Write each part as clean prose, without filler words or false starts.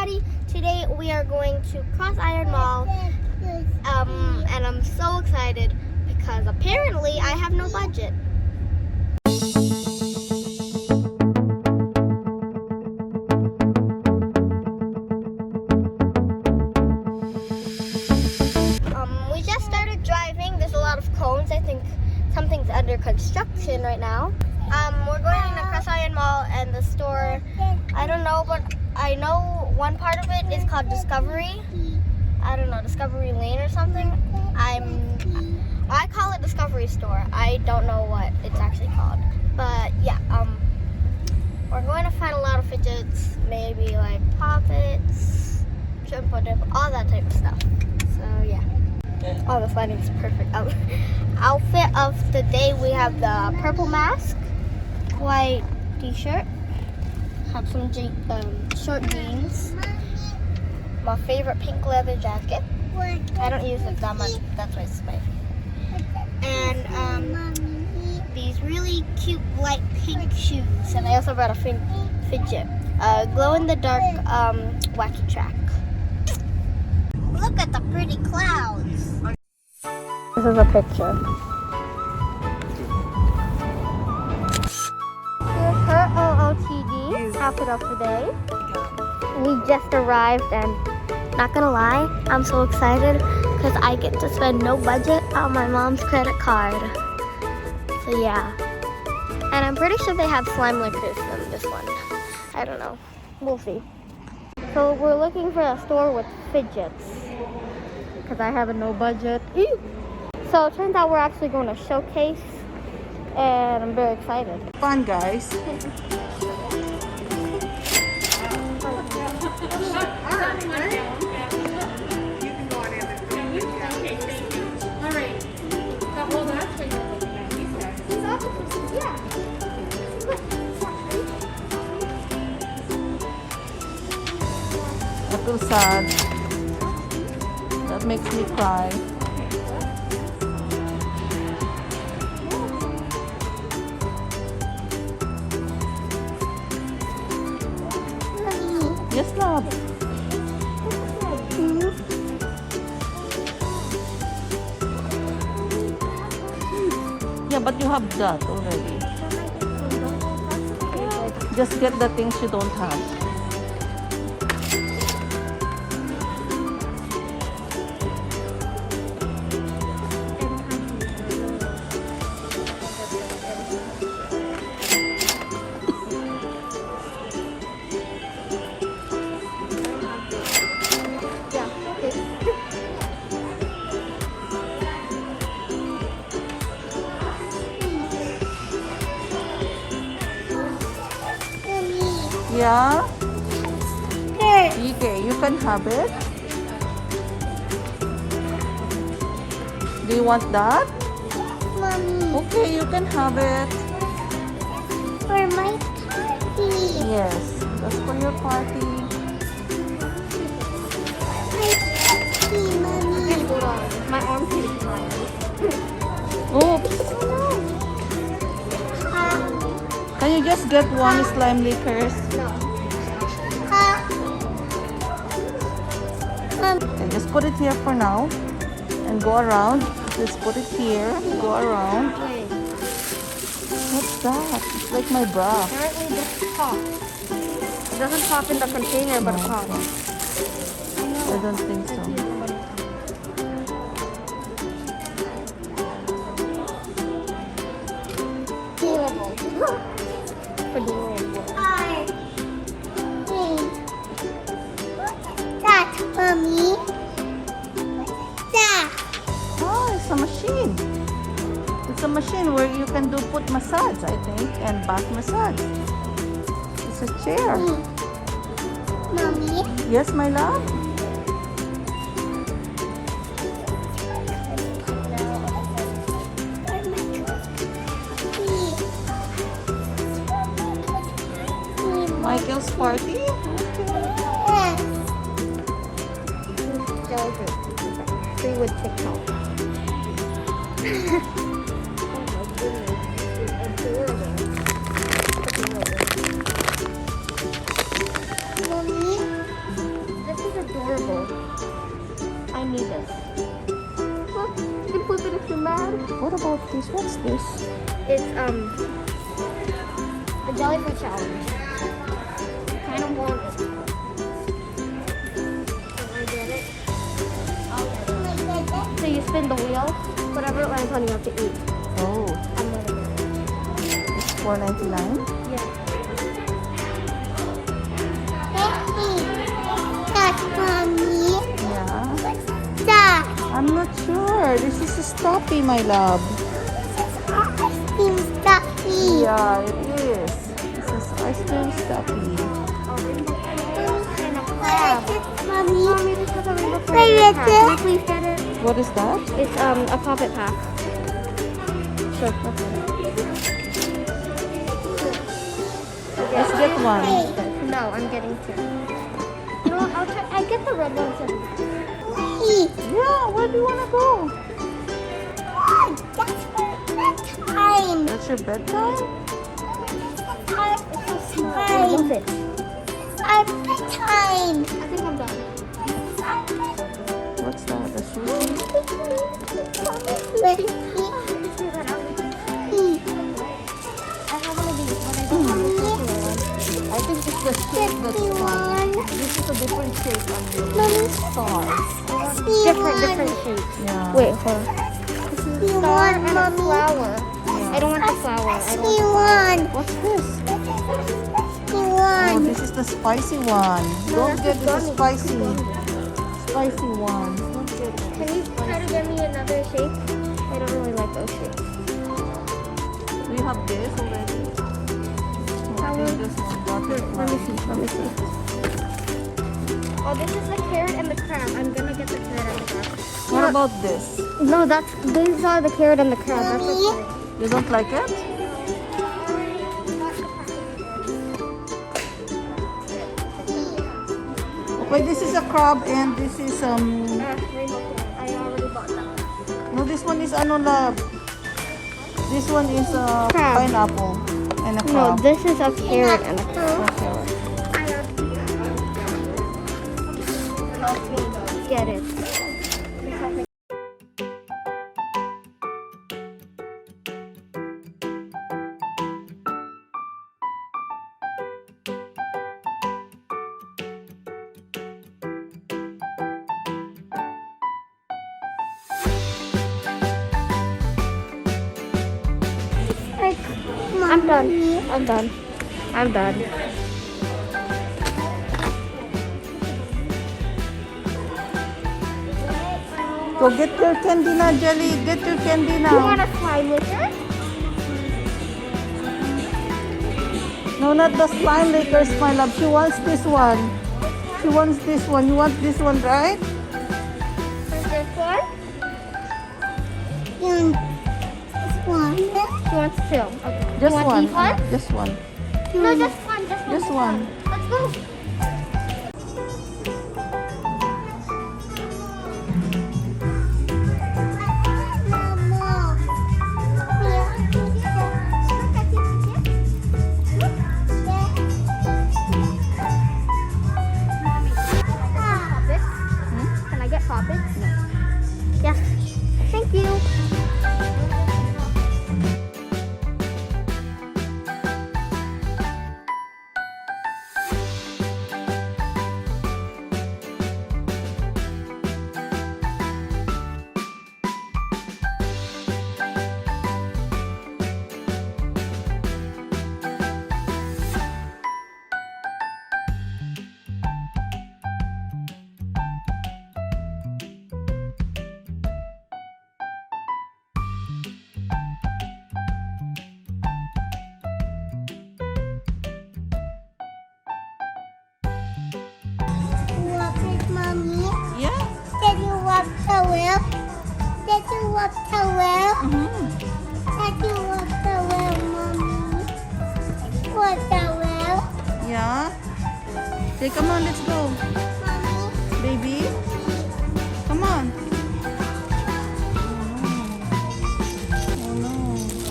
everybody. Today we are going to Cross Iron Mall, and I'm so excited because apparently I have no budget. We just started driving. There's a lot of cones. I think something's under construction right now. We're going to Cross Iron Mall, and the store, I don't know, but I know one part of it is called Discovery. I don't know, Discovery Lane or something. I call it Discovery Store. I don't know what it's actually called. But yeah, we're going to find a lot of fidgets, maybe like poppets, shrimp dip, all that type of stuff. So yeah. Oh, this lighting is perfect. Outfit of the day, we have the purple mask, white t-shirt, have some short jeans, my favorite pink leather jacket. I don't use it that much, but that's why it's my favorite. And these really cute light pink shoes. And I also brought a fidget, glow-in-the-dark wacky track. Look at the pretty clouds. This is a picture. Here's her OOTD outfit of the day. We just arrived, and not gonna lie, I'm so excited because I get to spend no budget on my mom's credit card. So yeah. And I'm pretty sure they have slime lickers in this one. I don't know. We'll see. So we're looking for a store with fidgets because I have a no budget. Ew. So it turns out we're actually going to Showcase, and I'm very excited. Fun, guys. I feel sad. That makes me cry. Yes, love. Yeah, but you have that already. Just get the things you don't have. Yeah? Okay, you can have it. Do you want that? Mommy. Okay, you can have it. For my party. Yes, that's for your party. Mommy. My arm feels Oops. Can you just get one slime lickers? No. Okay, just put it here for now. And go around. Just put it here. Go around. What's that? It's like my bra. Apparently this pops. It doesn't pop in the container, but it pops. I don't think so. For the world. Hi. Hey. That, Mommy. That. Oh, it's a machine. It's a machine where you can do foot massage, I think, and back massage. It's a chair. Mommy. Yes, my love? Michael's party? Yes. Free with TikTok. Mommy. What about this? What's this? It's a jellyfish challenge. I kind of want it. Can I get it? So you spin the wheel, whatever it lands on, you have to eat. Oh, I'm gonna get it. it's $4.99. Yeah. That's mommy. Yeah. What's that? I'm not sure. This is a Stoppy, my love. Ice cream stuffy. Yeah, it is. This is ice cream Stoppy. And a crab. Mommy. Mommy, this has a rainbow for Wait, you. it's Can you please get it? What is that? It's a puppet pack. Sure. Let's get one. No, I'm getting two. You know what? I'll try. I get the red one too. Eat. Yeah, where do you want to go? That's for bedtime. That's your bedtime? I love it. Our bedtime. I think I'm done. What's that? A sushi? I have one of these, but I don't have the circular one. I think it's the shape that's fun. This is a different shape on the stars. Different shapes. Yeah. Wait, hold on. This is a star and a flower. I don't want the flower. I don't want the What's this? Oh, this is the spicy one. Don't that's get the the gummy. spicy one. Don't get it. Can you try to get me another shape? I don't really like those shapes. Do you have this already? Oh, I think this one got it. Let me see. Oh, this is the carrot and the crab. I'm gonna get the carrot and the crab. What about this? No, these are the carrot and the crab. That's okay. You don't like it? Okay, this is a crab and this is Rainbow carrot. I already bought that. no, this one is ano love. This one is a Crab. pineapple and a No, crab. this is a carrot and a crab. Okay. Get it. I'm done. I'm done. Go get your candy na, Jelly. Get your candy You now. want to slime with her? No, not the slime makers, my love. She wants this one. She wants this one. You want this one, right? This one? This one. She wants two. Okay. Just you want one. these one? Just one. No, just one. Just one. Let's go. Can I get poppets? No. Yeah. Thank you. Mommy, Yeah. did you walk so well? Did you walk so well? Did you walk so well, Mommy? Walk so well, Yeah. Okay, come on, let's go. Mommy. Baby. Come on. Oh no.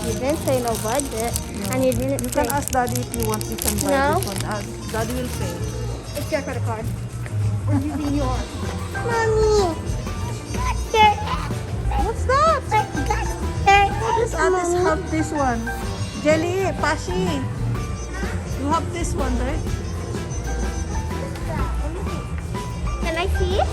You didn't say no budget. And you didn't You say can ask Daddy if you want. You can buy No. this one. Daddy will pay. it's your credit card. We're using yours. Mommy, what's your What's that? what's that? Yes, Alice have this one. Jelly, Pashi. You have this one, right? Can I see it?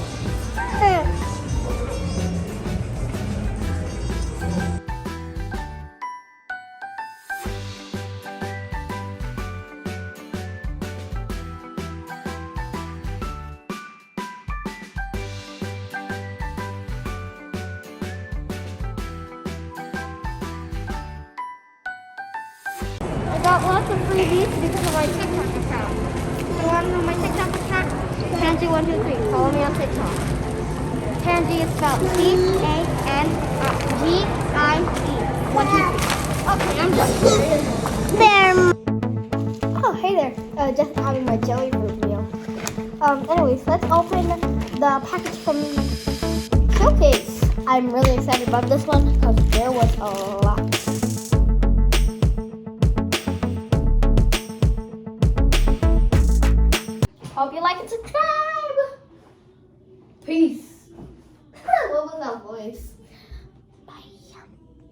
I got lots of freebies because of my TikTok account. You want to know my TikTok account? Pansy123. Follow me on TikTok. Pansy is spelled P-A-N-G-I-E. 123. Okay, I'm done. There. Oh, hey there. Just having my jelly fruit meal. Anyways, let's open the package from the showcase. I'm really excited about this one because there was a lot. Hope you like and subscribe. Peace. What was that voice?